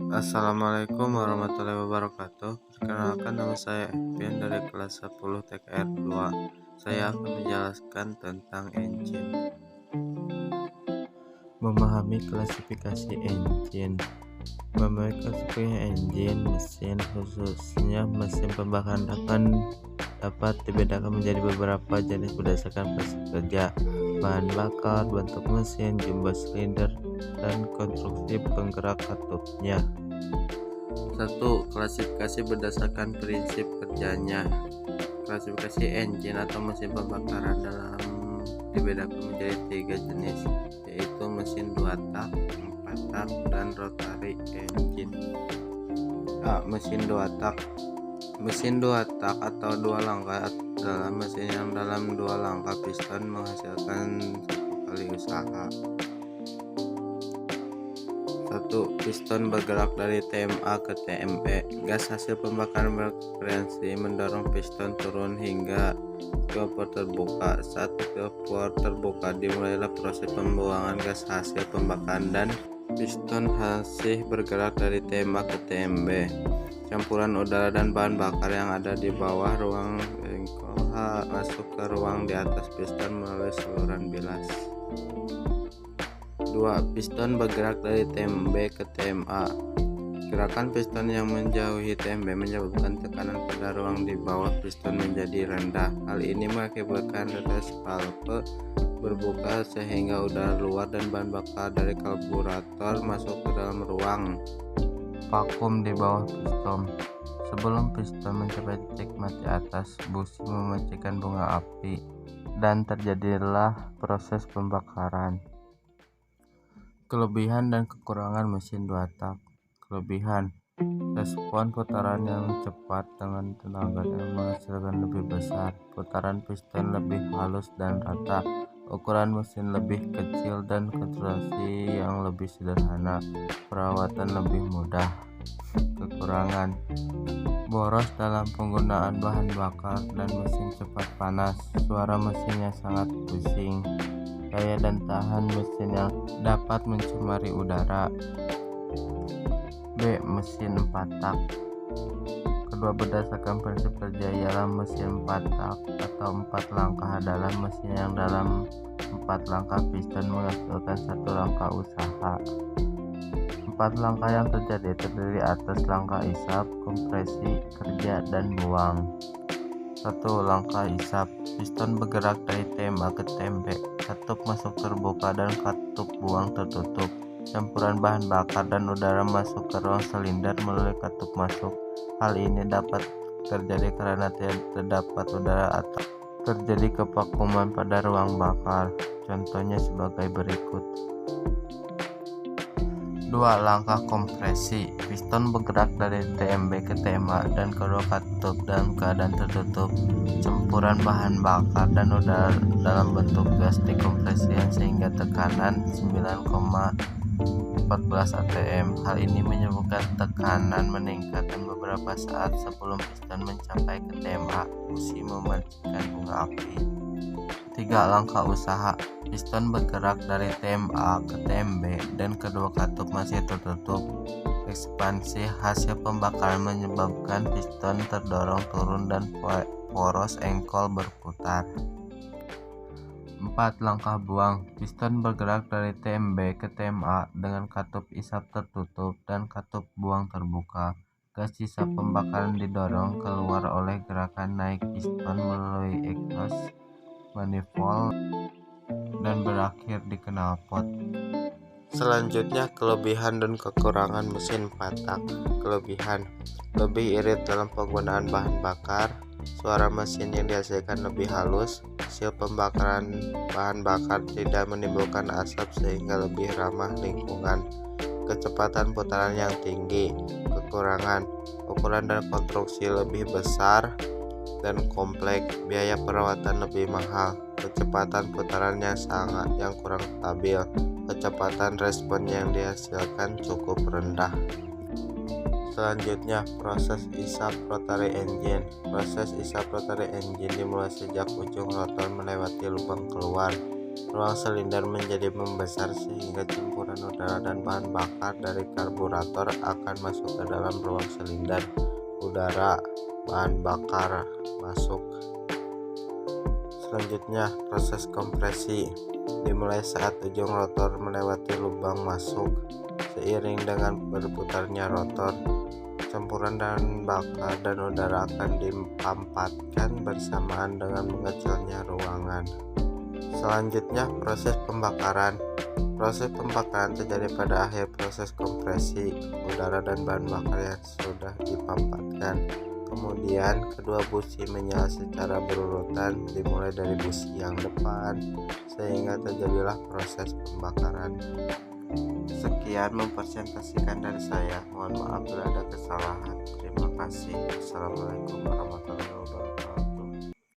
Assalamualaikum warahmatullahi wabarakatuh. Perkenalkan, nama saya Evian dari kelas 10 TKR 2. Saya akan menjelaskan tentang engine. Memahami klasifikasi engine. Memahami klasifikasi engine mesin, khususnya mesin pembakaran, dapat dibedakan menjadi beberapa jenis berdasarkan prinsip kerja, bahan bakar, bentuk mesin, jumlah silinder, dan konstruksi penggerak katupnya. 1. Klasifikasi berdasarkan prinsip kerjanya. Klasifikasi engine atau mesin pembakaran dibedakan menjadi 3 jenis, yaitu mesin 2 tak, 4 tak, dan rotary engine. Mesin 2 tak. Mesin 2 tak atau 2 langkah adalah mesin yang dalam 2 langkah piston menghasilkan 1 kali usaha. 1. Piston bergerak dari TMA ke TMB. Gas hasil pembakaran berfrekuensi mendorong piston turun hingga skopor terbuka. Saat skopor terbuka, dimulailah proses pembuangan gas hasil pembakaran dan piston masih bergerak dari TMA ke TMB. Campuran udara dan bahan bakar yang ada di bawah ruang engkol masuk ke ruang di atas piston melalui saluran bilas. 2. Piston bergerak dari TMB ke TMA. Gerakan piston yang menjauhi TMB menyebabkan tekanan pada ruang di bawah piston menjadi rendah. Hal ini mengakibatkan res valve berbuka sehingga udara luar dan bahan bakar dari karburator masuk ke dalam ruang vakum di bawah piston. Sebelum piston mencapai titik mati atas, busi memancarkan bunga api dan terjadilah proses pembakaran. Kelebihan dan kekurangan mesin 2 tak. Kelebihan: respon putaran yang cepat dengan tenaga yang menghasilkan lebih besar. Putaran piston lebih halus dan rata. Ukuran mesin lebih kecil dan konstruksi yang lebih sederhana. Perawatan lebih mudah. Kekurangan: boros dalam penggunaan bahan bakar dan mesin cepat panas. Suara mesinnya sangat pusing. Daya dan tahan mesin yang dapat mencemari udara. B. Mesin 4 tak. Kedua berdasarkan prinsip kerja ialah mesin 4 tak atau 4 langkah adalah mesin yang dalam 4 langkah piston menghasilkan 1 langkah usaha. 4 langkah yang terdiri atas langkah isap, kompresi, kerja, dan buang. 1. Langkah isap. Piston bergerak dari TMA ke TMB. Katup masuk terbuka dan katup buang tertutup. Campuran bahan bakar dan udara masuk ke ruang silinder melalui katup masuk. Hal ini dapat terjadi karena tidak terdapat udara atau terjadi kevakuman pada ruang bakar. Contohnya sebagai berikut. 2. Langkah kompresi. Piston bergerak dari TMB ke TMA dan kedua katup dalam keadaan tertutup. Campuran bahan bakar dan udara dalam bentuk gas dikompresikan sehingga tekanan 9,14 atm. Hal ini menyebabkan tekanan meningkat dan beberapa saat sebelum piston mencapai ke TMA, busi memancarkan bunga api. 3. Langkah usaha. Piston bergerak dari TMA ke TMB dan kedua katup masih tertutup. Ekspansi hasil pembakaran menyebabkan piston terdorong turun dan poros engkol berputar. 4. Langkah buang. Piston bergerak dari TMB ke TMA dengan katup isap tertutup dan katup buang terbuka. Gas sisa pembakaran didorong keluar oleh gerakan naik piston melalui exhaust manifold dan berakhir di knalpot. Selanjutnya, kelebihan dan kekurangan mesin 4 tak. Kelebihan: lebih irit dalam penggunaan bahan bakar. Suara mesin yang dihasilkan lebih halus. Hasil pembakaran bahan bakar tidak menimbulkan asap sehingga lebih ramah lingkungan. Kecepatan putaran yang tinggi. Kekurangan: ukuran dan konstruksi lebih besar dan kompleks. Biaya perawatan lebih mahal. Kecepatan putaran yang kurang stabil. Kecepatan respon yang dihasilkan cukup rendah. Selanjutnya, proses isap rotary engine. Proses isap rotary engine dimulai sejak ujung rotor melewati lubang keluar. Ruang silinder menjadi membesar sehingga campuran tekanan udara dan bahan bakar dari karburator akan masuk ke dalam ruang silinder. Udara, bahan bakar masuk. Selanjutnya, proses kompresi dimulai saat ujung rotor melewati lubang masuk. Seiring dengan berputarnya rotor, campuran bahan bakar dan udara akan dipampatkan bersamaan dengan mengecilnya ruangan. Selanjutnya, proses pembakaran. Proses pembakaran terjadi pada akhir proses kompresi udara dan bahan bakar yang sudah dipampatkan. Kemudian, kedua busi menyala secara berurutan dimulai dari busi yang depan, sehingga terjadilah proses pembakaran. Sekian mempresentasikan dari saya. Mohon maaf bila ada kesalahan. Terima kasih. Wassalamualaikum warahmatullahi wabarakatuh.